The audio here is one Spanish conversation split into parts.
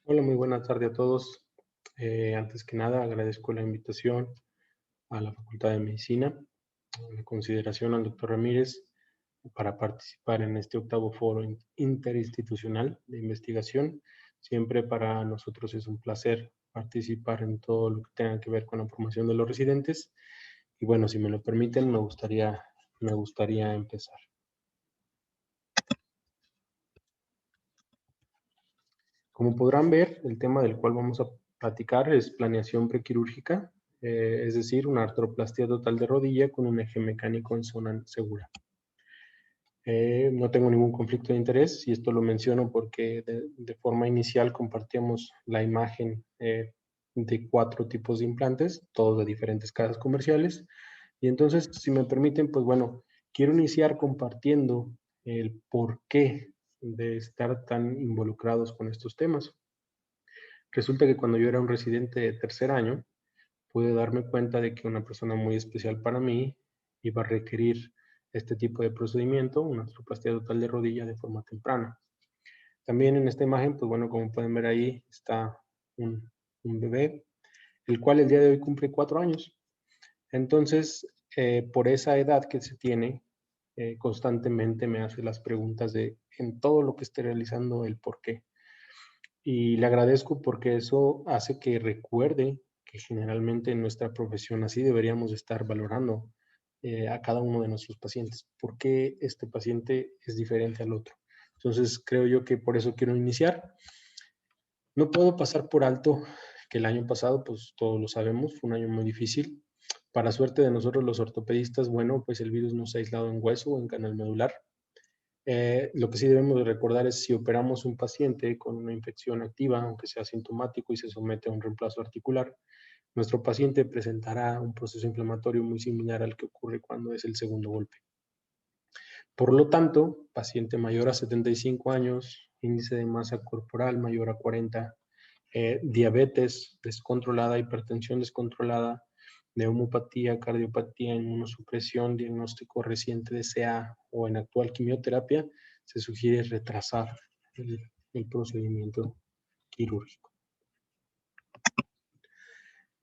Hola, muy buena tarde a todos. Antes que nada, agradezco la invitación a la Facultad de Medicina, la consideración al doctor Ramírez para participar en este octavo foro interinstitucional de investigación. Siempre para nosotros es un placer participar en todo lo que tenga que ver con la formación de los residentes. Y bueno, si me lo permiten, me gustaría empezar. Como podrán ver, el tema del cual vamos a platicar es planeación prequirúrgica, es decir, una artroplastia total de rodilla con un eje mecánico en zona segura. No tengo ningún conflicto de interés y esto lo menciono porque de forma inicial compartíamos la imagen de 4 tipos de implantes, todos de diferentes casas comerciales. Y entonces, si me permiten, pues bueno, quiero iniciar compartiendo el porqué de estar tan involucrados con estos temas. Resulta que cuando yo era un residente de tercer año, pude darme cuenta de que una persona muy especial para mí iba a requerir este tipo de procedimiento, una artroplastia total de rodilla de forma temprana. También en esta imagen, pues bueno, como pueden ver ahí, está un, un bebé, el cual el día de hoy cumple 4 años. Entonces, por esa edad que se tiene, constantemente me hace las preguntas de en todo lo que esté realizando el por qué. Y le agradezco porque eso hace que recuerde que generalmente en nuestra profesión así deberíamos estar valorando a cada uno de nuestros pacientes. ¿Por qué este paciente es diferente al otro? Entonces, creo yo que por eso quiero iniciar. No puedo pasar por alto que el año pasado, pues todos lo sabemos, fue un año muy difícil. Para suerte de nosotros los ortopedistas, bueno, pues el virus no se ha aislado en hueso o en canal medular. Lo que sí debemos de recordar es si operamos un paciente con una infección activa, aunque sea sintomático y se somete a un reemplazo articular, nuestro paciente presentará un proceso inflamatorio muy similar al que ocurre cuando es el segundo golpe. Por lo tanto, paciente mayor a 75 años, índice de masa corporal mayor a 40, diabetes descontrolada, hipertensión descontrolada, neumopatía, cardiopatía, inmunosupresión, diagnóstico reciente de CA o en actual quimioterapia, se sugiere retrasar el, el procedimiento quirúrgico.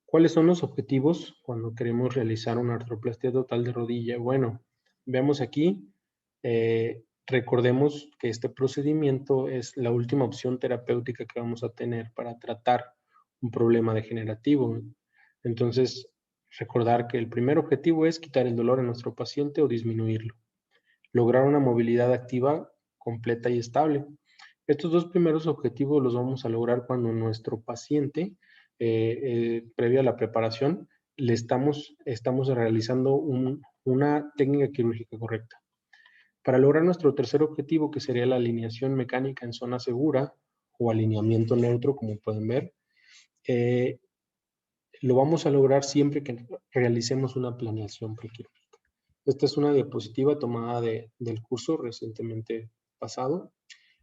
¿Cuáles son los objetivos cuando queremos realizar una artroplastia total de rodilla? Bueno, veamos aquí, recordemos que este procedimiento es la última opción terapéutica que vamos a tener para tratar un problema degenerativo. Entonces, recordar que el primer objetivo es quitar el dolor en nuestro paciente o disminuirlo. Lograr una movilidad activa completa y estable. Estos dos primeros objetivos los vamos a lograr cuando nuestro paciente, previo a la preparación, estamos realizando una técnica quirúrgica correcta. Para lograr nuestro tercer objetivo, que sería la alineación mecánica en zona segura o alineamiento neutro, como pueden ver, eh, lo vamos a lograr siempre que realicemos una planeación prequirúrgica. Esta es una diapositiva tomada del curso recientemente pasado.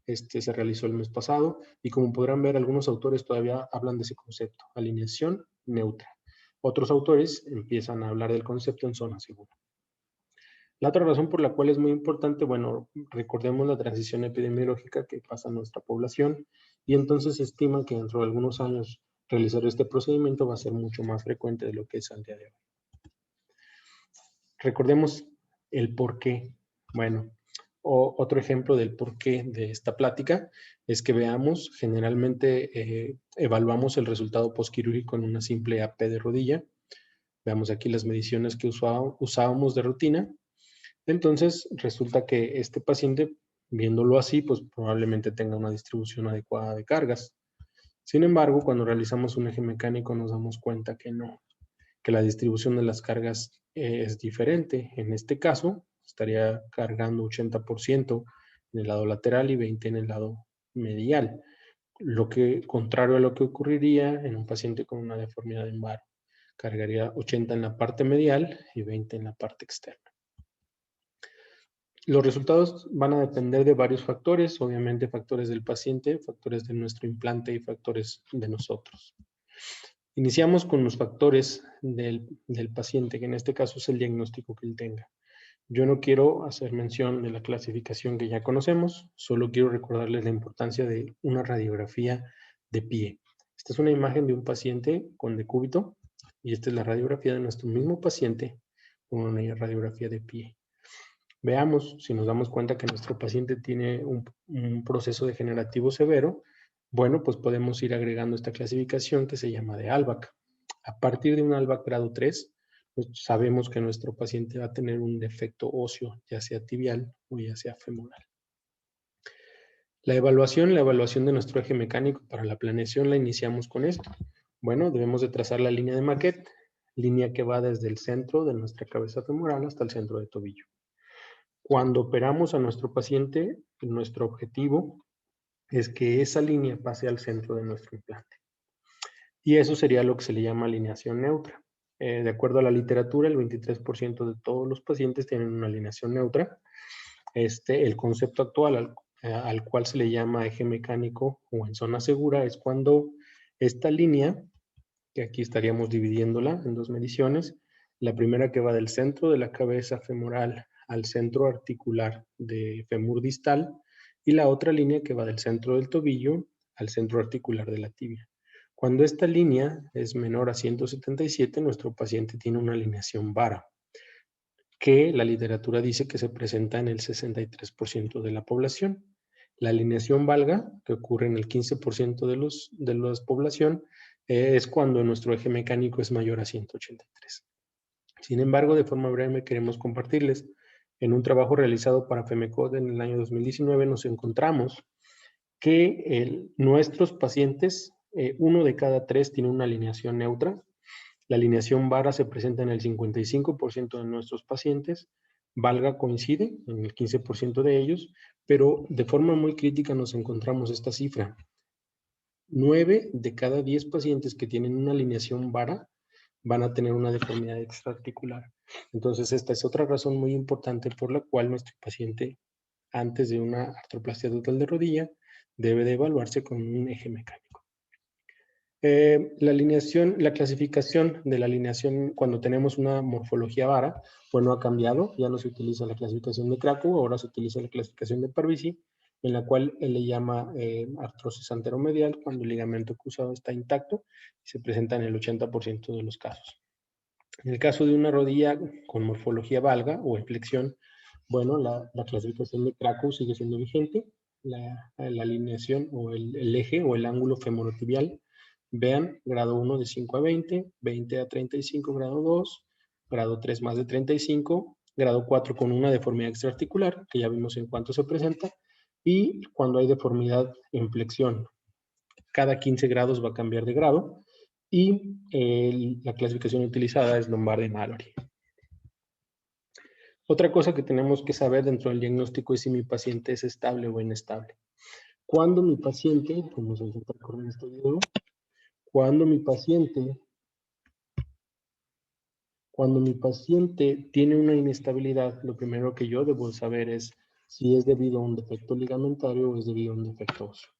Este se realizó el mes pasado y como podrán ver, algunos autores todavía hablan de ese concepto, alineación neutra. Otros autores empiezan a hablar del concepto en zona segura. La otra razón por la cual es muy importante, bueno, recordemos la transición epidemiológica que pasa en nuestra población y entonces se estima que dentro de algunos años realizar este procedimiento va a ser mucho más frecuente de lo que es al día de hoy. Recordemos el por qué. Bueno, otro ejemplo del porqué de esta plática es que veamos, generalmente evaluamos el resultado postquirúrgico en una simple AP de rodilla. Veamos aquí las mediciones que usábamos de rutina. Entonces, resulta que este paciente, viéndolo así, pues probablemente tenga una distribución adecuada de cargas. Sin embargo, cuando realizamos un eje mecánico nos damos cuenta que no, que la distribución de las cargas es diferente. En este caso, estaría cargando 80% en el lado lateral y 20% en el lado medial, lo que contrario a lo que ocurriría en un paciente con una deformidad en varo. Cargaría 80 en la parte medial y 20 en la parte externa. Los resultados van a depender de varios factores, obviamente factores del paciente, factores de nuestro implante y factores de nosotros. Iniciamos con los factores del paciente, que en este caso es el diagnóstico que él tenga. Yo no quiero hacer mención de la clasificación que ya conocemos, solo quiero recordarles la importancia de una radiografía de pie. Esta es una imagen de un paciente con decúbito y esta es la radiografía de nuestro mismo paciente con una radiografía de pie. Veamos si nos damos cuenta que nuestro paciente tiene un proceso degenerativo severo. Bueno, pues podemos ir agregando esta clasificación que se llama de ALBAC. A partir de un ALBAC grado 3, pues sabemos que nuestro paciente va a tener un defecto óseo, ya sea tibial o ya sea femoral. La evaluación de nuestro eje mecánico para la planeación la iniciamos con esto. Bueno, debemos de trazar la línea de Maquet, línea que va desde el centro de nuestra cabeza femoral hasta el centro de tobillo. Cuando operamos a nuestro paciente, nuestro objetivo es que esa línea pase al centro de nuestro implante. Y eso sería lo que se le llama alineación neutra. De acuerdo a la literatura, el 23% de todos los pacientes tienen una alineación neutra. El concepto actual al cual se le llama eje mecánico o en zona segura es cuando esta línea, que aquí estaríamos dividiéndola en dos mediciones, la primera que va del centro de la cabeza femoral al centro articular de femur distal y la otra línea que va del centro del tobillo al centro articular de la tibia. Cuando esta línea es menor a 177, nuestro paciente tiene una alineación vara, que la literatura dice que se presenta en el 63% de la población. La alineación valga, que ocurre en el 15% de la población, es cuando nuestro eje mecánico es mayor a 183. Sin embargo, de forma breve queremos compartirles, en un trabajo realizado para FEMECOD en el año 2019 nos encontramos que nuestros pacientes, 1 de cada 3 tiene una alineación neutra. La alineación vara se presenta en el 55% de nuestros pacientes, valga coincide en el 15% de ellos, pero de forma muy crítica nos encontramos esta cifra. 9 de cada 10 pacientes que tienen una alineación vara van a tener una deformidad extraarticular. Entonces, esta es otra razón muy importante por la cual nuestro paciente, antes de una artroplastia total de rodilla, debe de evaluarse con un eje mecánico. La clasificación de la alineación cuando tenemos una morfología vara, pues no ha cambiado, ya no se utiliza la clasificación de Krakow, ahora se utiliza la clasificación de Parvizi, en la cual él le llama artrosis anteromedial cuando el ligamento cruzado está intacto y se presenta en el 80% de los casos. En el caso de una rodilla con morfología valga o en flexión, bueno, la clasificación de Krakow sigue siendo vigente, la alineación o el eje o el ángulo femorotibial. Vean, grado 1 de 5 a 20, 20 a 35, grado 2, grado 3 más de 35, grado 4 con una deformidad extraarticular, que ya vimos en cuánto se presenta, y cuando hay deformidad en flexión, cada 15 grados va a cambiar de grado, y la clasificación utilizada es Lombardi-Mallory. Otra cosa que tenemos que saber dentro del diagnóstico es si mi paciente es estable o inestable. Cuando mi paciente, vamos a intentar correr este video, cuando mi paciente tiene una inestabilidad, lo primero que yo debo saber es si es debido a un defecto ligamentario o es debido a un defecto óseo.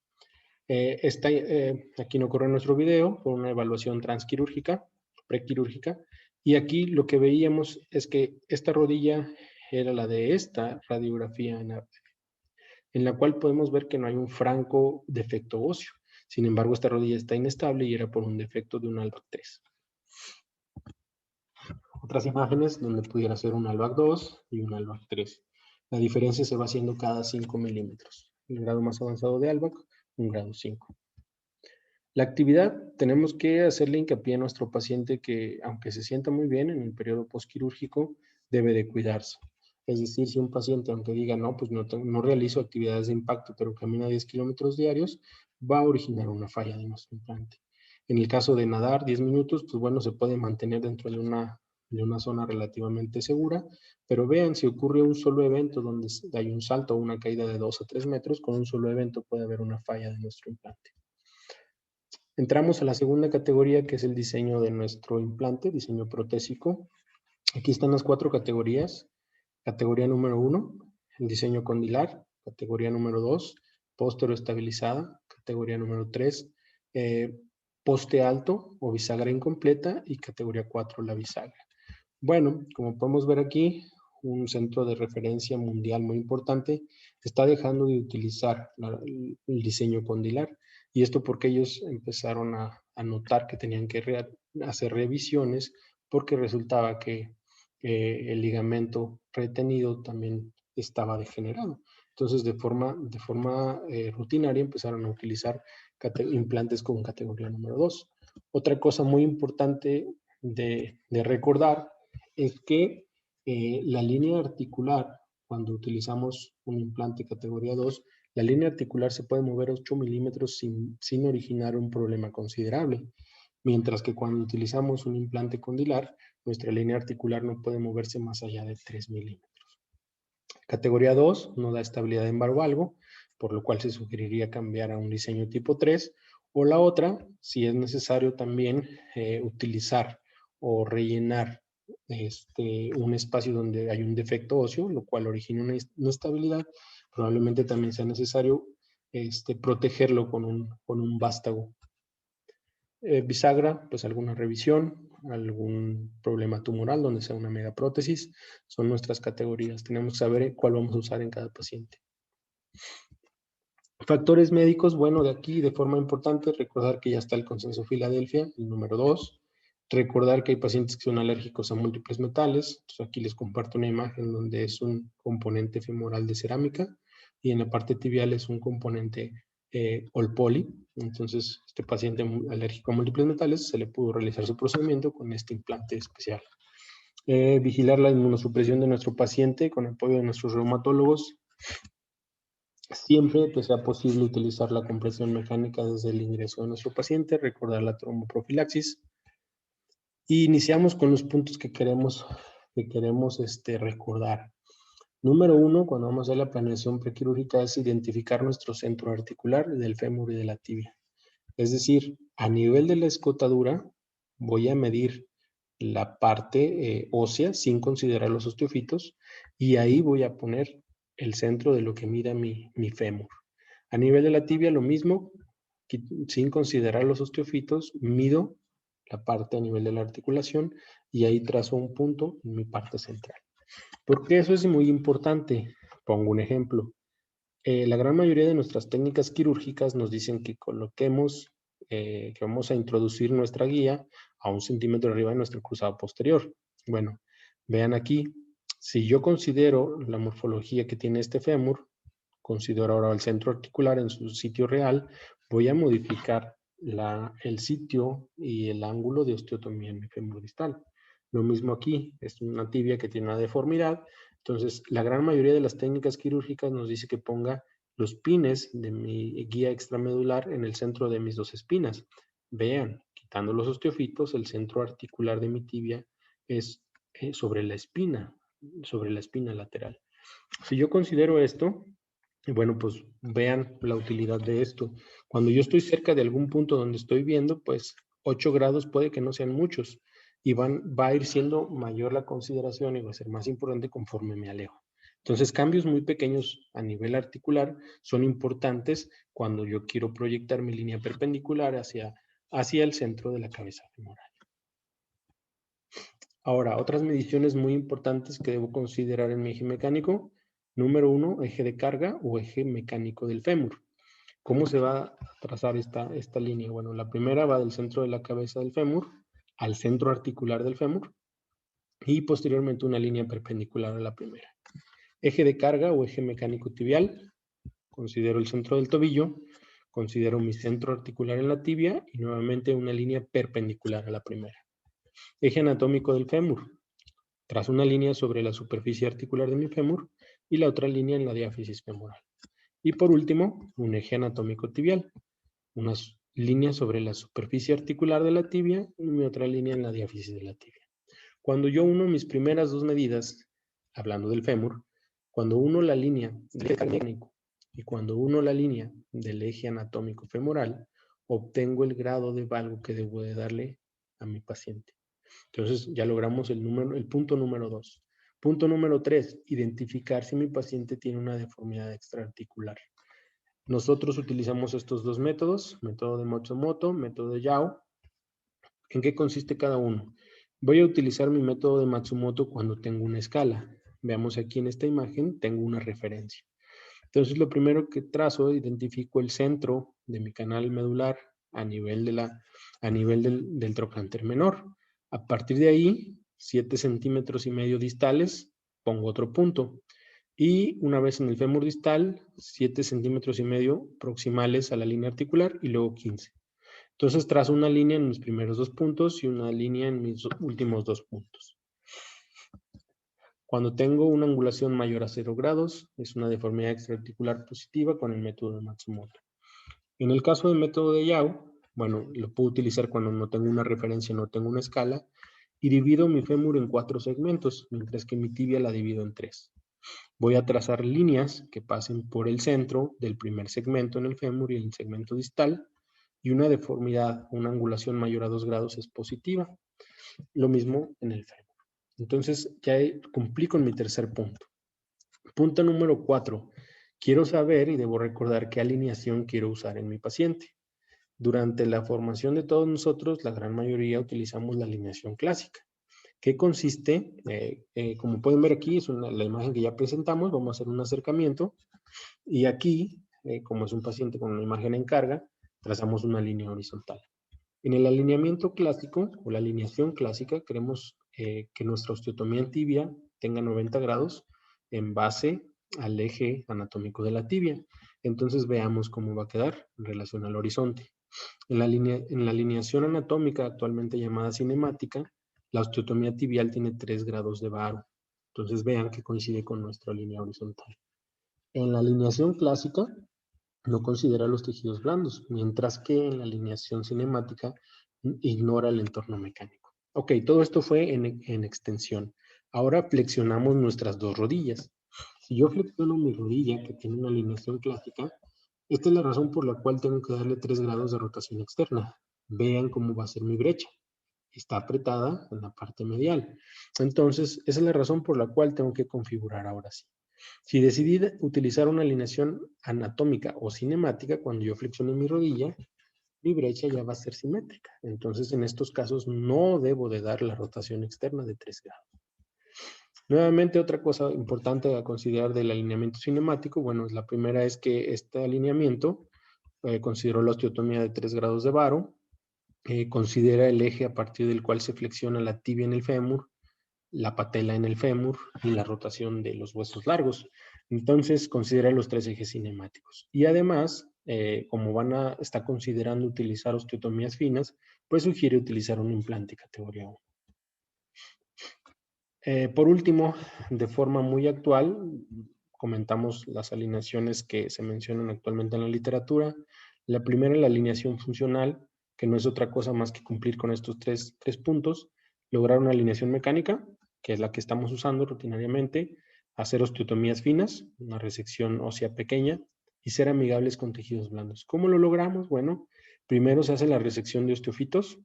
Aquí no corre nuestro video por una evaluación transquirúrgica, prequirúrgica, y aquí lo que veíamos es que esta rodilla era la de esta radiografía en la cual podemos ver que no hay un franco defecto óseo. Sin embargo, esta rodilla está inestable y era por un defecto de un ALBAC 3. Otras imágenes donde pudiera ser un ALBAC 2 y un ALBAC 3. La diferencia se va haciendo cada 5 milímetros. El grado más avanzado de ALBAC, un grado 5. La actividad, tenemos que hacerle hincapié a nuestro paciente que, aunque se sienta muy bien en el periodo postquirúrgico, debe de cuidarse. Es decir, si un paciente, aunque diga, no, pues no realizo actividades de impacto, pero camina 10 kilómetros diarios, va a originar una falla de nuestro implante. En el caso de nadar 10 minutos, pues bueno, se puede mantener dentro de una zona relativamente segura, pero vean, si ocurre un solo evento donde hay un salto o una caída de 2 a 3 metros, con un solo evento puede haber una falla de nuestro implante. Entramos a la segunda categoría, que es el diseño de nuestro implante, diseño protésico. Aquí están las 4 categorías. Categoría número 1, el diseño condilar. Categoría número 2, póstero estabilizada. Categoría número 3, poste alto o bisagra incompleta. Y categoría 4, la bisagra. Bueno, como podemos ver aquí, un centro de referencia mundial muy importante está dejando de utilizar el diseño condilar. Y esto porque ellos empezaron a notar que tenían que hacer revisiones porque resultaba que el ligamento retenido también estaba degenerado. Entonces, de forma rutinaria empezaron a utilizar implantes con categoría número 2. Otra cosa muy importante de recordar es que la línea articular, cuando utilizamos un implante categoría 2, la línea articular se puede mover 8 milímetros sin originar un problema considerable, mientras que cuando utilizamos un implante condilar, nuestra línea articular no puede moverse más allá de 3 milímetros. Categoría 2 no da estabilidad en valgo, por lo cual se sugeriría cambiar a un diseño tipo 3, o la otra, si es necesario también utilizar o rellenar un espacio donde hay un defecto óseo, lo cual origina una inestabilidad, probablemente también sea necesario protegerlo con un vástago. Bisagra, pues alguna revisión, algún problema tumoral donde sea una megaprótesis, son nuestras categorías. Tenemos que saber cuál vamos a usar en cada paciente. Factores médicos, bueno, de aquí de forma importante, recordar que ya está el consenso Filadelfia, el número 2. Recordar que hay pacientes que son alérgicos a múltiples metales. Entonces aquí les comparto una imagen donde es un componente femoral de cerámica y en la parte tibial es un componente all poly. Entonces, este paciente alérgico a múltiples metales se le pudo realizar su procedimiento con este implante especial. Vigilar la inmunosupresión de nuestro paciente con apoyo de nuestros reumatólogos. Siempre que sea posible utilizar la compresión mecánica desde el ingreso de nuestro paciente, recordar la tromboprofilaxis. Y iniciamos con los puntos que queremos recordar. Número 1, cuando vamos a hacer la planeación prequirúrgica, es identificar nuestro centro articular del fémur y de la tibia. Es decir, a nivel de la escotadura, voy a medir la parte ósea sin considerar los osteofitos y ahí voy a poner el centro de lo que mida mi fémur. A nivel de la tibia, lo mismo, sin considerar los osteofitos, mido la parte a nivel de la articulación y ahí trazo un punto en mi parte central. Porque eso es muy importante. Pongo un ejemplo. La gran mayoría de nuestras técnicas quirúrgicas nos dicen que coloquemos, que vamos a introducir nuestra guía a 1 centímetro arriba de nuestro cruzado posterior. Bueno, vean aquí, si yo considero la morfología que tiene este fémur, considero ahora el centro articular en su sitio real, voy a modificar el sitio y el ángulo de osteotomía en mi fémur distal. Lo mismo aquí, es una tibia que tiene una deformidad, entonces la gran mayoría de las técnicas quirúrgicas nos dice que ponga los pines de mi guía extramedular en el centro de mis 2 espinas. Vean, quitando los osteofitos, el centro articular de mi tibia es sobre la espina lateral. Si yo considero esto, bueno, pues vean la utilidad de esto. Cuando yo estoy cerca de algún punto donde estoy viendo, pues 8 grados puede que no sean muchos y va a ir siendo mayor la consideración y va a ser más importante conforme me alejo. Entonces, cambios muy pequeños a nivel articular son importantes cuando yo quiero proyectar mi línea perpendicular hacia el centro de la cabeza femoral. Ahora, otras mediciones muy importantes que debo considerar en mi eje mecánico. Número 1, eje de carga o eje mecánico del fémur. ¿Cómo se va a trazar esta línea? Bueno, la primera va del centro de la cabeza del fémur al centro articular del fémur y posteriormente una línea perpendicular a la primera. Eje de carga o eje mecánico tibial. Considero el centro del tobillo, considero mi centro articular en la tibia y nuevamente una línea perpendicular a la primera. Eje anatómico del fémur. Trazo una línea sobre la superficie articular de mi fémur y la otra línea en la diáfisis femoral. Y por último, un eje anatómico tibial. Unas líneas sobre la superficie articular de la tibia y mi otra línea en la diáfisis de la tibia. Cuando yo uno mis primeras 2 medidas, hablando del fémur, cuando uno la línea del eje mecánico y cuando uno la línea del eje anatómico femoral, obtengo el grado de valgo que debo de darle a mi paciente. Entonces ya logramos el punto número 2. Punto número 3, identificar si mi paciente tiene una deformidad extraarticular. Nosotros utilizamos estos 2 métodos, método de Matsumoto, método de Yao. ¿En qué consiste cada uno? Voy a utilizar mi método de Matsumoto cuando tengo una escala. Veamos aquí en esta imagen, tengo una referencia. Entonces, lo primero que trazo, identifico el centro de mi canal medular a nivel, del trocánter menor. A partir de ahí, 7 centímetros y medio distales, pongo otro punto. Y una vez en el fémur distal, 7 centímetros y medio proximales a la línea articular y luego 15. Entonces trazo una línea en mis primeros 2 puntos y una línea en mis últimos 2 puntos. Cuando tengo una angulación mayor a 0 grados, es una deformidad extraarticular positiva con el método de Matsumoto. En el caso del método de Yau, bueno, lo puedo utilizar cuando no tengo una referencia, no tengo una escala, y divido mi fémur en 4 segmentos, mientras que mi tibia la divido en 3. Voy a trazar líneas que pasen por el centro del primer segmento en el fémur y el segmento distal, y una deformidad, una angulación mayor a 2 grados es positiva. Lo mismo en el fémur. Entonces, ya cumplí con mi tercer punto. Punto número 4. Quiero saber y debo recordar qué alineación quiero usar en mi paciente. Durante la formación de todos nosotros, la gran mayoría utilizamos la alineación clásica. ¿Qué consiste? Como pueden ver aquí, es la imagen que ya presentamos. Vamos a hacer un acercamiento. Y aquí, como es un paciente con una imagen en carga, trazamos una línea horizontal. En el alineamiento clásico o la alineación clásica, queremos que nuestra osteotomía en tibia tenga 90 grados en base al eje anatómico de la tibia. Entonces veamos cómo va a quedar en relación al horizonte. En la alineación anatómica, actualmente llamada cinemática, la osteotomía tibial tiene 3 grados de varo. Entonces vean que coincide con nuestra línea horizontal. En la alineación clásica, no considera los tejidos blandos, mientras que en la alineación cinemática ignora el entorno mecánico. Ok, todo esto fue en extensión. Ahora flexionamos nuestras dos rodillas. Si yo flexiono mi rodilla, que tiene una alineación clásica, esta es la razón por la cual tengo que darle 3 grados de rotación externa. Vean cómo va a ser mi brecha. Está apretada en la parte medial. Entonces, esa es la razón por la cual tengo que configurar ahora sí. Si decidí utilizar una alineación anatómica o cinemática, cuando yo flexiono mi rodilla, mi brecha ya va a ser simétrica. Entonces, en estos casos, no debo de dar la rotación externa de 3 grados. Nuevamente, otra cosa importante a considerar del alineamiento cinemático, bueno, la primera es que este alineamiento consideró la osteotomía de 3 grados de varo, considera el eje a partir del cual se flexiona la tibia en el fémur, la patela en el fémur y la rotación de los huesos largos. Entonces, considera los 3 ejes cinemáticos. Y además, como está considerando utilizar osteotomías finas, pues sugiere utilizar un implante categoría 1. Por último, de forma muy actual, comentamos las alineaciones que se mencionan actualmente en la literatura. La primera es la alineación funcional, que no es otra cosa más que cumplir con estos tres puntos, lograr una alineación mecánica, que es la que estamos usando rutinariamente, hacer osteotomías finas, una resección ósea pequeña, y ser amigables con tejidos blandos. ¿Cómo lo logramos? Bueno, primero se hace la resección de osteofitos,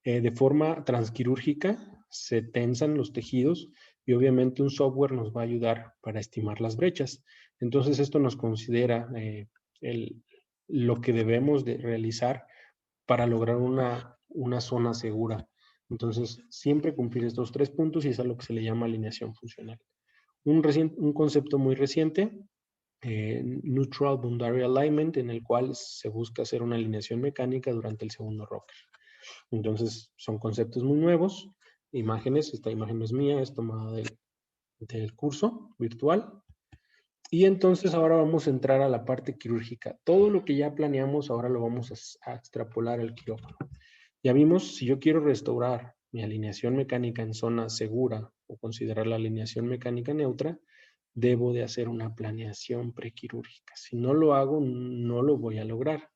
de forma transquirúrgica, se tensan los tejidos y obviamente un software nos va a ayudar para estimar las brechas. Entonces esto nos considera lo que debemos de realizar para lograr una zona segura. Entonces siempre cumplir estos 3 puntos y es a lo que se le llama alineación funcional. Un concepto muy reciente, Neutral Boundary Alignment, en el cual se busca hacer una alineación mecánica durante el segundo rocker. Entonces, son conceptos muy nuevos, imágenes, esta imagen no es mía, es tomada del curso virtual. Y entonces ahora vamos a entrar a la parte quirúrgica. Todo lo que ya planeamos ahora lo vamos a extrapolar al quirófano. Ya vimos, si yo quiero restaurar mi alineación mecánica en zona segura o considerar la alineación mecánica neutra, debo de hacer una planeación prequirúrgica. Si no lo hago, no lo voy a lograr.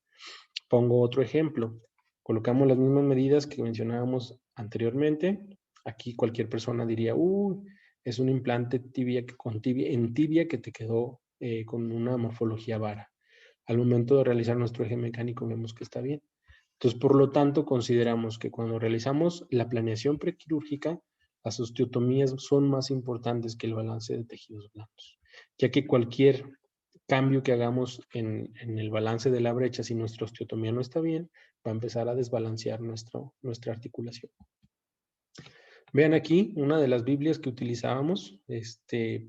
Pongo otro ejemplo. Colocamos las mismas medidas que mencionábamos anteriormente. Aquí cualquier persona diría, es un implante en tibia que te quedó con una morfología vara. Al momento de realizar nuestro eje mecánico vemos que está bien. Entonces, por lo tanto, consideramos que cuando realizamos la planeación prequirúrgica, las osteotomías son más importantes que el balance de tejidos blandos, ya que cualquier cambio que hagamos en el balance de la brecha, si nuestra osteotomía no está bien, va a empezar a desbalancear nuestra articulación. Vean aquí una de las Biblias que utilizábamos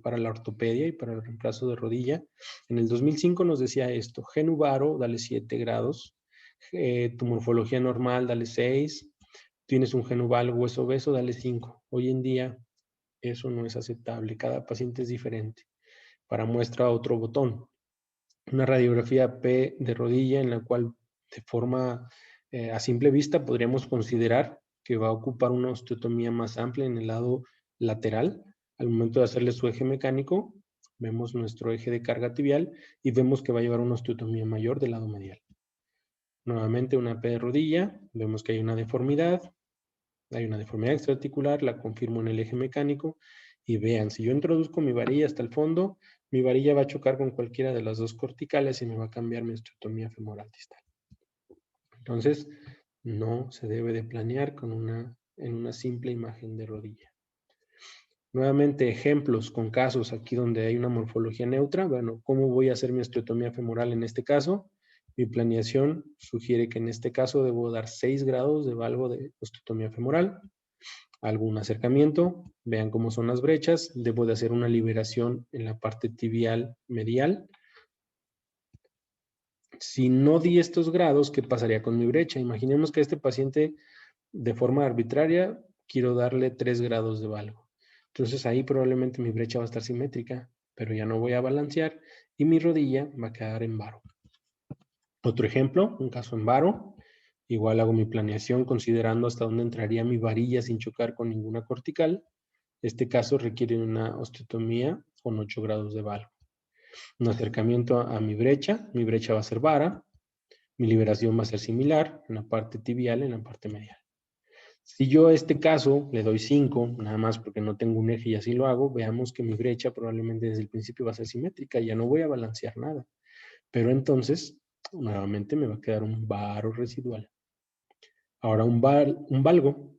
para la ortopedia y para el reemplazo de rodilla. En el 2005 nos decía esto: genu varo, dale 7 grados. Tu morfología normal, dale 6. Tienes un genu valgo, hueso obeso, dale 5. Hoy en día eso no es aceptable. Cada paciente es diferente. Para muestra otro botón. Una radiografía P de rodilla en la cual de forma a simple vista podríamos considerar que va a ocupar una osteotomía más amplia en el lado lateral. Al momento de hacerle su eje mecánico, vemos nuestro eje de carga tibial y vemos que va a llevar una osteotomía mayor del lado medial. Nuevamente una P de rodilla, vemos que hay una deformidad extraarticular, la confirmo en el eje mecánico y vean, si yo introduzco mi varilla hasta el fondo, mi varilla va a chocar con cualquiera de las dos corticales y me va a cambiar mi osteotomía femoral distal. Entonces, no se debe de planear en una simple imagen de rodilla. Nuevamente, ejemplos con casos aquí donde hay una morfología neutra. Bueno, ¿cómo voy a hacer mi osteotomía femoral en este caso? Mi planeación sugiere que en este caso debo dar 6 grados de valgo de osteotomía femoral. Algún acercamiento, vean cómo son las brechas. Debo de hacer una liberación en la parte tibial medial. Si no di estos grados, ¿qué pasaría con mi brecha? Imaginemos que a este paciente, de forma arbitraria, quiero darle 3 grados de valgo. Entonces ahí probablemente mi brecha va a estar simétrica, pero ya no voy a balancear y mi rodilla va a quedar en varo. Otro ejemplo, un caso en varo. Igual hago mi planeación considerando hasta dónde entraría mi varilla sin chocar con ninguna cortical. Este caso requiere una osteotomía con 8 grados de valgo. Un acercamiento a mi brecha va a ser vara, mi liberación va a ser similar en la parte tibial, en la parte medial. Si yo a este caso le doy 5, nada más porque no tengo un eje y así lo hago, veamos que mi brecha probablemente desde el principio va a ser simétrica, ya no voy a balancear nada. Pero entonces, nuevamente me va a quedar un varo residual. Ahora un valgo,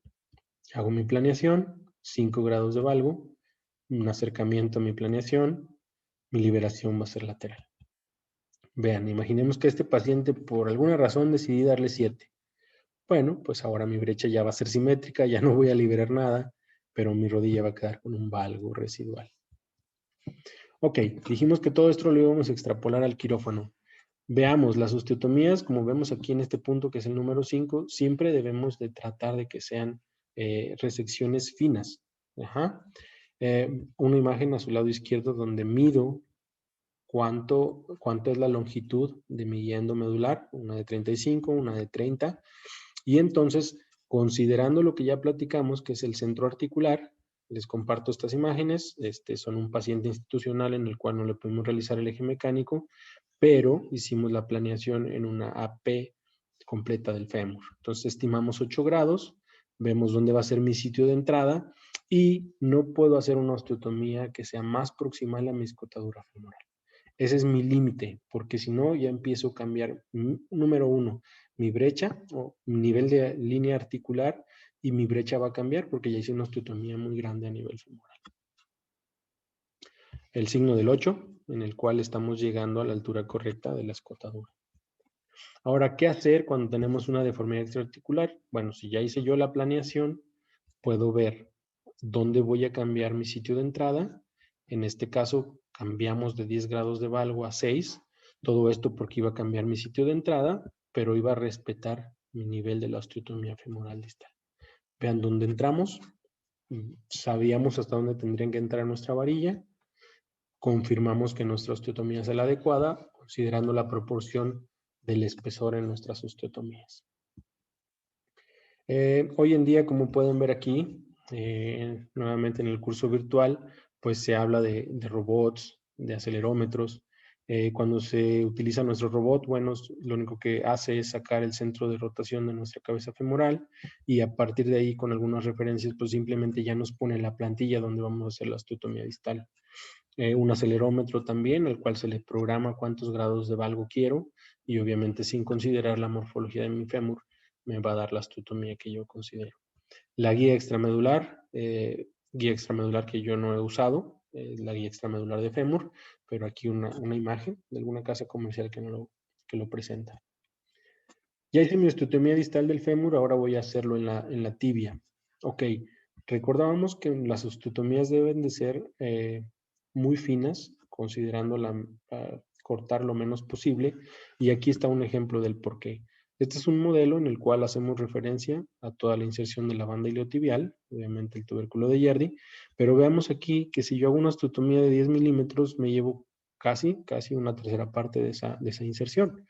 hago mi planeación, 5 grados de valgo, un acercamiento a mi planeación, mi liberación va a ser lateral. Vean, imaginemos que este paciente por alguna razón decidí darle 7. Bueno, pues ahora mi brecha ya va a ser simétrica, ya no voy a liberar nada, pero mi rodilla va a quedar con un valgo residual. Ok, dijimos que todo esto lo íbamos a extrapolar al quirófano. Veamos, las osteotomías, como vemos aquí en este punto que es el número 5, siempre debemos de tratar de que sean resecciones finas. Ajá. Una imagen a su lado izquierdo donde mido cuánto es la longitud de mi guía endomedular, una de 35, una de 30, y entonces, considerando lo que ya platicamos, que es el centro articular, les comparto estas imágenes. Son un paciente institucional en el cual no le podemos realizar el eje mecánico, pero hicimos la planeación en una AP completa del fémur. Entonces estimamos 8 grados, vemos dónde va a ser mi sitio de entrada y no puedo hacer una osteotomía que sea más proximal a mi escotadura femoral. Ese es mi límite, porque si no ya empiezo a cambiar, número 1, mi brecha o nivel de línea articular, y mi brecha va a cambiar porque ya hice una osteotomía muy grande a nivel femoral. El signo del 8, en el cual estamos llegando a la altura correcta de la escotadura. Ahora, ¿qué hacer cuando tenemos una deformidad extraarticular? Bueno, si ya hice yo la planeación, puedo ver dónde voy a cambiar mi sitio de entrada. En este caso, cambiamos de 10 grados de valgo a 6. Todo esto porque iba a cambiar mi sitio de entrada, pero iba a respetar mi nivel de la osteotomía femoral distal. Vean dónde entramos. Sabíamos hasta dónde tendrían que entrar nuestra varilla. Confirmamos que nuestra osteotomía es la adecuada, considerando la proporción del espesor en nuestras osteotomías. Hoy en día, como pueden ver aquí, nuevamente en el curso virtual, pues se habla de robots, de acelerómetros. Cuando se utiliza nuestro robot, bueno, lo único que hace es sacar el centro de rotación de nuestra cabeza femoral y a partir de ahí, con algunas referencias, pues simplemente ya nos pone la plantilla donde vamos a hacer la osteotomía distal. Un acelerómetro también, al cual se le programa cuántos grados de valgo quiero y obviamente sin considerar la morfología de mi fémur me va a dar la osteotomía que yo considero. La guía extramedular que yo no he usado, la guía extramedular de fémur, pero aquí una imagen de alguna casa comercial que lo presenta. Ya hice mi osteotomía distal del fémur, ahora voy a hacerlo en la tibia. Ok, Recordábamos que las osteotomías deben de ser muy finas, considerando cortar lo menos posible, y aquí está un ejemplo del por qué. Este es un modelo en el cual hacemos referencia a toda la inserción de la banda iliotibial, obviamente el tubérculo de Yardi, pero veamos aquí que si yo hago una osteotomía de 10 milímetros, me llevo casi una tercera parte de esa inserción.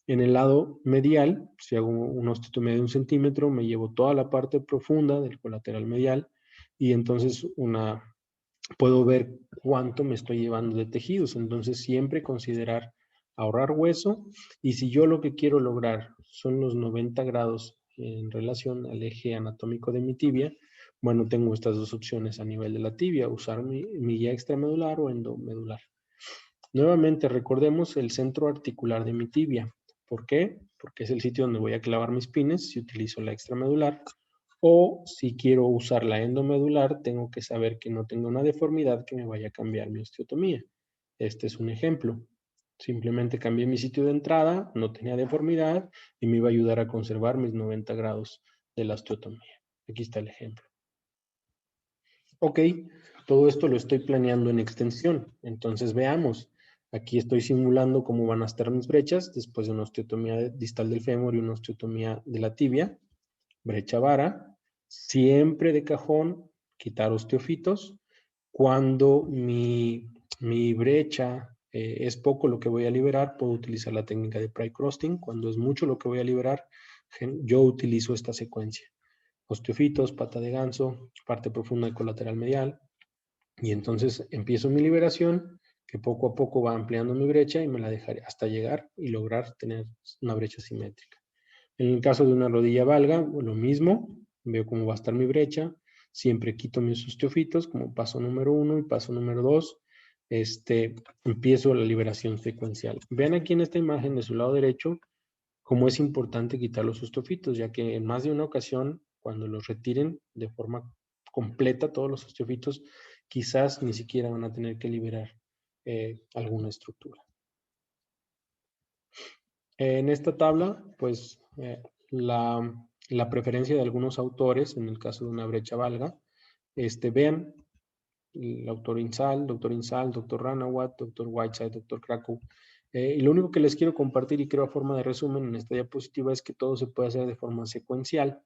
En el lado medial, si hago una osteotomía de 1 centímetro, me llevo toda la parte profunda del colateral medial y entonces puedo ver cuánto me estoy llevando de tejidos. Entonces siempre considerar ahorrar hueso, y si yo lo que quiero lograr son los 90 grados en relación al eje anatómico de mi tibia, bueno, tengo estas dos opciones a nivel de la tibia: usar mi guía extramedular o endomedular. Nuevamente recordemos el centro articular de mi tibia. ¿Por qué? Porque es el sitio donde voy a clavar mis pines si utilizo la extramedular. O si quiero usar la endomedular, tengo que saber que no tengo una deformidad que me vaya a cambiar mi osteotomía. Este es un ejemplo. Simplemente cambié mi sitio de entrada, no tenía deformidad y me iba a ayudar a conservar mis 90 grados de la osteotomía. Aquí está el ejemplo. Ok, todo esto lo estoy planeando en extensión. Entonces veamos. Aquí estoy simulando cómo van a estar mis brechas después de una osteotomía distal del fémur y una osteotomía de la tibia. Brecha vara, siempre de cajón, quitar osteofitos. Cuando mi brecha es poco lo que voy a liberar, puedo utilizar la técnica de pry crusting. Cuando es mucho lo que voy a liberar, yo utilizo esta secuencia: osteofitos, pata de ganso, parte profunda del colateral medial, y entonces empiezo mi liberación, que poco a poco va ampliando mi brecha y me la dejaré hasta llegar y lograr tener una brecha simétrica. En el caso de una rodilla valga, lo mismo, veo cómo va a estar mi brecha, siempre quito mis osteofitos como paso número 1 y paso número 2, empiezo la liberación secuencial. Vean aquí en esta imagen de su lado derecho cómo es importante quitar los osteofitos, ya que en más de una ocasión, cuando los retiren de forma completa todos los osteofitos, quizás ni siquiera van a tener que liberar alguna estructura. En esta tabla, pues la preferencia de algunos autores, en el caso de una brecha valga, vean el autor Insal, doctor Ranawat, doctor Whiteside, doctor Krakow. Y lo único que les quiero compartir, y creo a forma de resumen en esta diapositiva, es que todo se puede hacer de forma secuencial,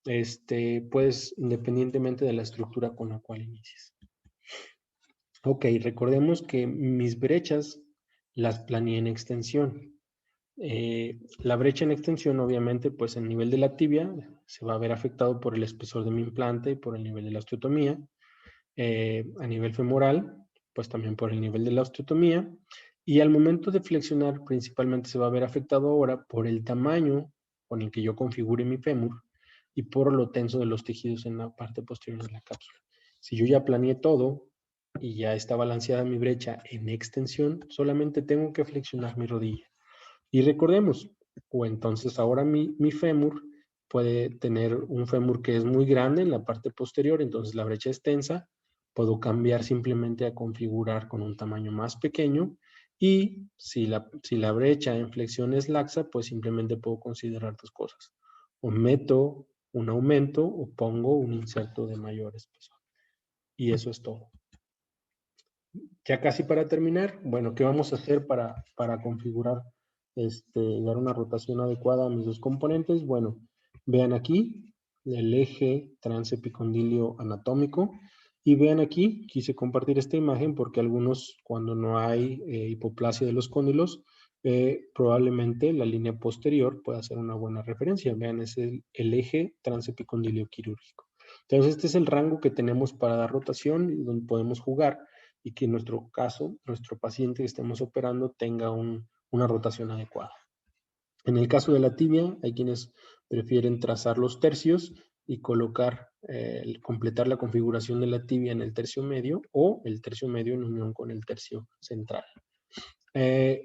pues independientemente de la estructura con la cual inicies. Ok, recordemos que mis brechas las planeé en extensión. La brecha en extensión, obviamente, pues el nivel de la tibia se va a ver afectado por el espesor de mi implante y por el nivel de la osteotomía. A nivel femoral, pues también por el nivel de la osteotomía. Y al momento de flexionar, principalmente se va a ver afectado ahora por el tamaño con el que yo configure mi fémur y por lo tenso de los tejidos en la parte posterior de la cápsula. Si yo ya planeé todo y ya está balanceada mi brecha en extensión, solamente tengo que flexionar mi rodilla. Y recordemos, o entonces ahora mi fémur puede tener un fémur que es muy grande en la parte posterior, entonces la brecha es tensa. Puedo cambiar simplemente a configurar con un tamaño más pequeño, y si la brecha en flexión es laxa, pues simplemente puedo considerar dos cosas: o meto un aumento o pongo un inserto de mayor espesor. Y eso es todo. Ya casi para terminar, bueno, ¿qué vamos a hacer para configurar, dar una rotación adecuada a mis dos componentes? Bueno, vean aquí el eje transepicondilio anatómico, y vean aquí, quise compartir esta imagen porque algunos, cuando no hay hipoplasia de los cóndilos, probablemente la línea posterior pueda ser una buena referencia. Vean, es el eje transepicondilio quirúrgico. Entonces, este es el rango que tenemos para dar rotación y donde podemos jugar, y que en nuestro caso, nuestro paciente que estemos operando tenga una rotación adecuada. En el caso de la tibia, hay quienes prefieren trazar los tercios y completar la configuración de la tibia en el tercio medio, o el tercio medio en unión con el tercio central.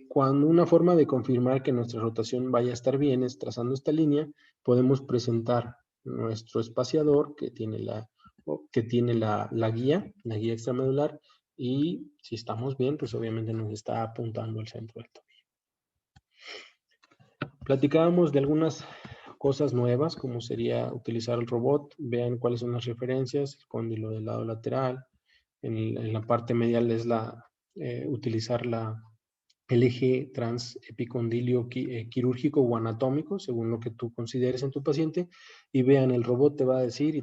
Cuando una forma de confirmar que nuestra rotación vaya a estar bien es trazando esta línea, podemos presentar nuestro espaciador que tiene la guía extramedular, y si estamos bien, pues obviamente nos está apuntando al centro del tobillo. Platicábamos de algunas cosas nuevas, como sería utilizar el robot. Vean cuáles son las referencias, el cóndilo del lado lateral. En la parte medial es utilizar el eje transepicondilio quirúrgico o anatómico, según lo que tú consideres en tu paciente. Y vean, el robot te va a decir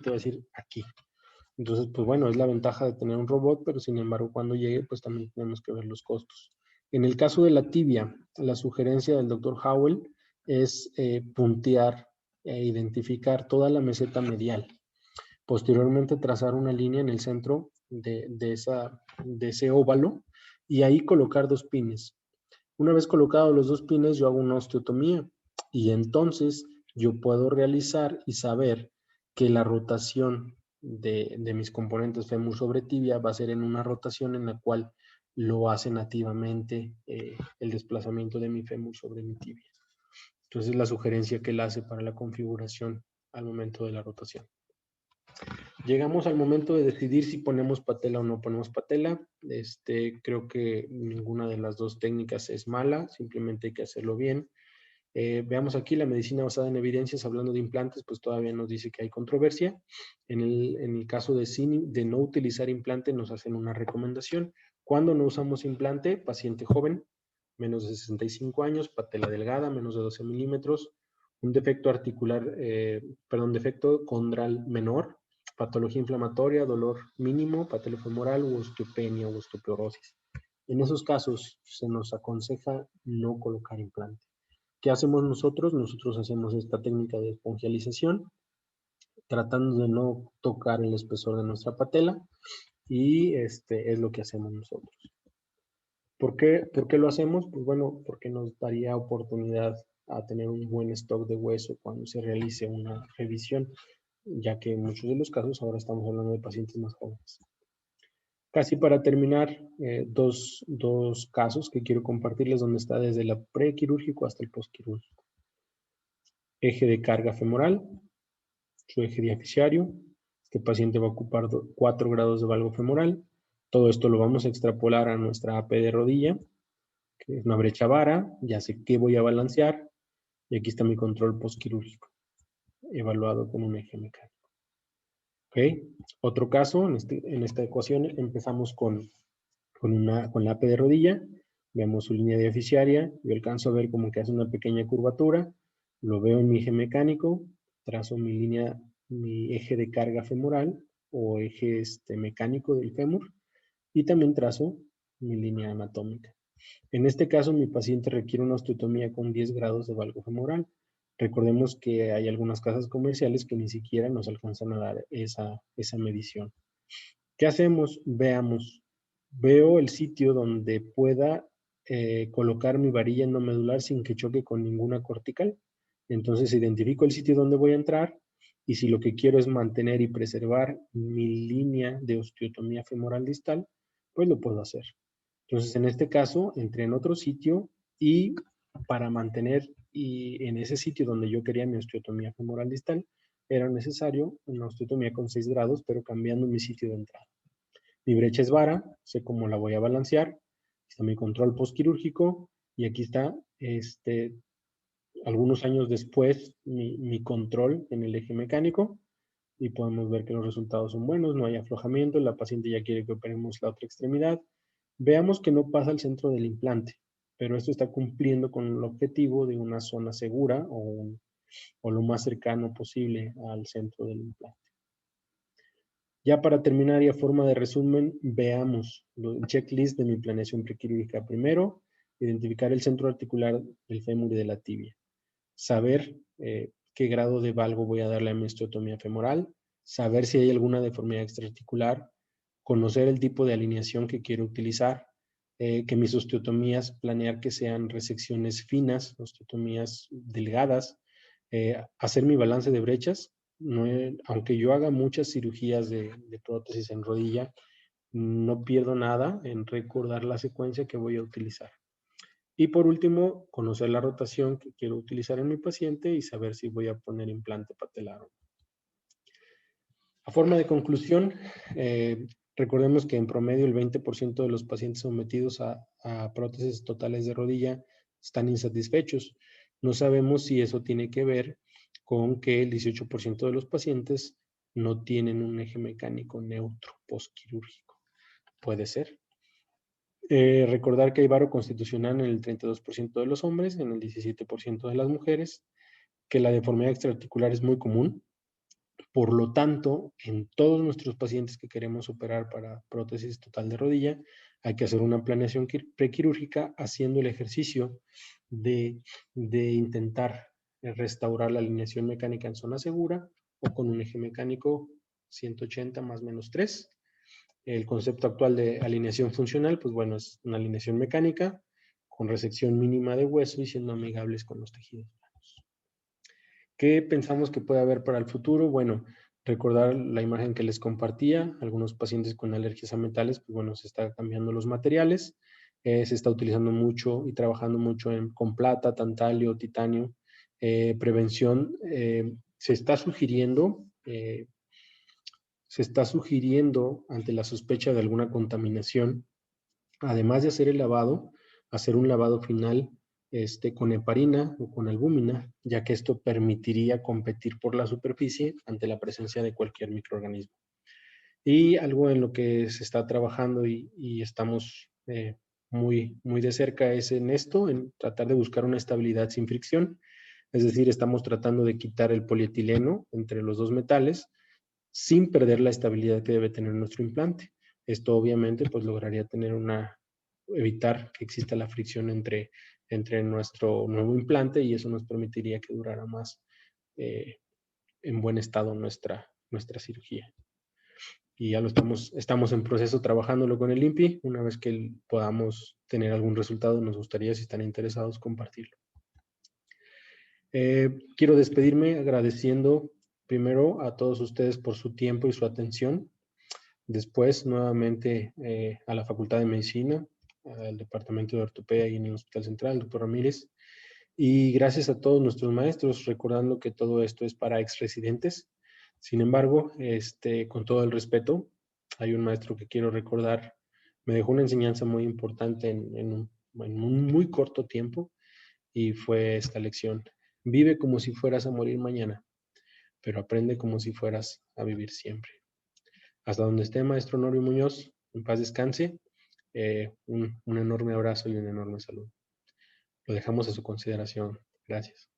aquí. Entonces, pues bueno, es la ventaja de tener un robot, pero sin embargo, cuando llegue, pues también tenemos que ver los costos. En el caso de la tibia, la sugerencia del doctor Howell es puntear e identificar toda la meseta medial. Posteriormente, trazar una línea en el centro de ese óvalo y ahí colocar 2 pines. Una vez colocados los 2 pines, yo hago una osteotomía y entonces yo puedo realizar y saber que la rotación de mis componentes fémur sobre tibia va a ser en una rotación en la cual lo hace nativamente el desplazamiento de mi fémur sobre mi tibia. Entonces, la sugerencia que él hace para la configuración al momento de la rotación. Llegamos al momento de decidir si ponemos patela o no ponemos patela. Creo que ninguna de las dos técnicas es mala, simplemente hay que hacerlo bien. Veamos aquí la medicina basada en evidencias, hablando de implantes, pues todavía nos dice que hay controversia. En el caso de no utilizar implante, nos hacen una recomendación. ¿Cuándo no usamos implante? Paciente joven, menos de 65 años, patela delgada, menos de 12 milímetros, un defecto defecto condral menor, patología inflamatoria, dolor mínimo, patelofemoral u osteopenia o osteoporosis. En esos casos se nos aconseja no colocar implante. ¿Qué hacemos nosotros? Nosotros hacemos esta técnica de espongialización, tratando de no tocar el espesor de nuestra patela, y es lo que hacemos nosotros. ¿Por qué lo hacemos? Pues bueno, porque nos daría oportunidad a tener un buen stock de hueso cuando se realice una revisión, ya que en muchos de los casos ahora estamos hablando de pacientes más jóvenes. Casi para terminar, dos casos que quiero compartirles donde está desde el prequirúrgico hasta el postquirúrgico. Eje de carga femoral, su eje diaficiario. Este paciente va a ocupar 4 grados de valgo femoral. Todo esto lo vamos a extrapolar a nuestra AP de rodilla, que es una brecha vara. Ya sé qué voy a balancear. Y aquí está mi control postquirúrgico, evaluado con un eje mecánico. ¿Okay? Otro caso, en esta ecuación empezamos con la AP de rodilla. Vemos su línea diaficiaria. Yo alcanzo a ver como que hace una pequeña curvatura. Lo veo en mi eje mecánico. Trazo mi eje de carga femoral o eje mecánico del fémur. Y también trazo mi línea anatómica. En este caso, mi paciente requiere una osteotomía con 10 grados de valgo femoral. Recordemos que hay algunas casas comerciales que ni siquiera nos alcanzan a dar esa medición. ¿Qué hacemos? Veamos. Veo el sitio donde pueda colocar mi varilla endomedular sin que choque con ninguna cortical. Entonces identifico el sitio donde voy a entrar y si lo que quiero es mantener y preservar mi línea de osteotomía femoral distal, pues lo puedo hacer. Entonces en este caso entré en otro sitio y para mantener en ese sitio donde yo quería mi osteotomía femoral distal, era necesario una osteotomía con 6 grados, pero cambiando mi sitio de entrada. Mi brecha es vara, sé cómo la voy a balancear. Está mi control postquirúrgico y aquí está, algunos años después, mi control en el eje mecánico y podemos ver que los resultados son buenos, no hay aflojamiento, la paciente ya quiere que operemos la otra extremidad. Veamos que no pasa al centro del implante, pero esto está cumpliendo con el objetivo de una zona segura o lo más cercano posible al centro del implante. Ya para terminar y a forma de resumen, veamos el checklist de mi planeación prequirúrgica. Primero, identificar el centro articular del fémur y de la tibia. Saber qué grado de valgo voy a darle a mi osteotomía femoral. Saber si hay alguna deformidad extraarticular. Conocer el tipo de alineación que quiero utilizar. Que mis osteotomías, planear que sean resecciones finas, osteotomías delgadas. Hacer mi balance de brechas. No, aunque yo haga muchas cirugías de prótesis en rodilla, no pierdo nada en recordar la secuencia que voy a utilizar. Y por último, conocer la rotación que quiero utilizar en mi paciente y saber si voy a poner implante patelar o no. A forma de conclusión, recordemos que en promedio el 20% de los pacientes sometidos a prótesis totales de rodilla están insatisfechos. No sabemos si eso tiene que ver con que el 18% de los pacientes no tienen un eje mecánico neutro postquirúrgico. Puede ser. Recordar que hay varo constitucional en el 32% de los hombres, en el 17% de las mujeres, que la deformidad extraarticular es muy común. Por lo tanto, en todos nuestros pacientes que queremos operar para prótesis total de rodilla, hay que hacer una planeación prequirúrgica haciendo el ejercicio de intentar restaurar la alineación mecánica en zona segura o con un eje mecánico 180 más menos 3. El concepto actual de alineación funcional, pues bueno, es una alineación mecánica con resección mínima de hueso y siendo amigables con los tejidos planos. ¿Qué pensamos que puede haber para el futuro? Bueno, recordar la imagen que les compartía, algunos pacientes con alergias a metales, pues bueno, se están cambiando los materiales, se está utilizando mucho y trabajando mucho con plata, tantalio, titanio, prevención. Se está sugiriendo ante la sospecha de alguna contaminación, además de hacer el lavado, hacer un lavado final con heparina o con albúmina, ya que esto permitiría competir por la superficie ante la presencia de cualquier microorganismo. Y algo en lo que se está trabajando y estamos muy de cerca es en esto, en tratar de buscar una estabilidad sin fricción. Es decir, estamos tratando de quitar el polietileno entre los dos metales sin perder la estabilidad que debe tener nuestro implante. Esto obviamente pues lograría evitar que exista la fricción entre nuestro nuevo implante y eso nos permitiría que durara más en buen estado nuestra cirugía. Y ya lo estamos en proceso trabajándolo con el INPI. Una vez que podamos tener algún resultado, nos gustaría, si están interesados, compartirlo. Quiero despedirme agradeciendo primero a todos ustedes por su tiempo y su atención. Después, nuevamente, a la Facultad de Medicina, al Departamento de Ortopedia y en el Hospital Central, doctor Ramírez. Y gracias a todos nuestros maestros, recordando que todo esto es para exresidentes. Sin embargo, con todo el respeto, hay un maestro que quiero recordar, me dejó una enseñanza muy importante en un muy corto tiempo y fue esta lección. Vive como si fueras a morir mañana, pero aprende como si fueras a vivir siempre. Hasta donde esté, maestro Honorio Muñoz, en paz descanse. Un enorme abrazo y una enorme salud. Lo dejamos a su consideración. Gracias.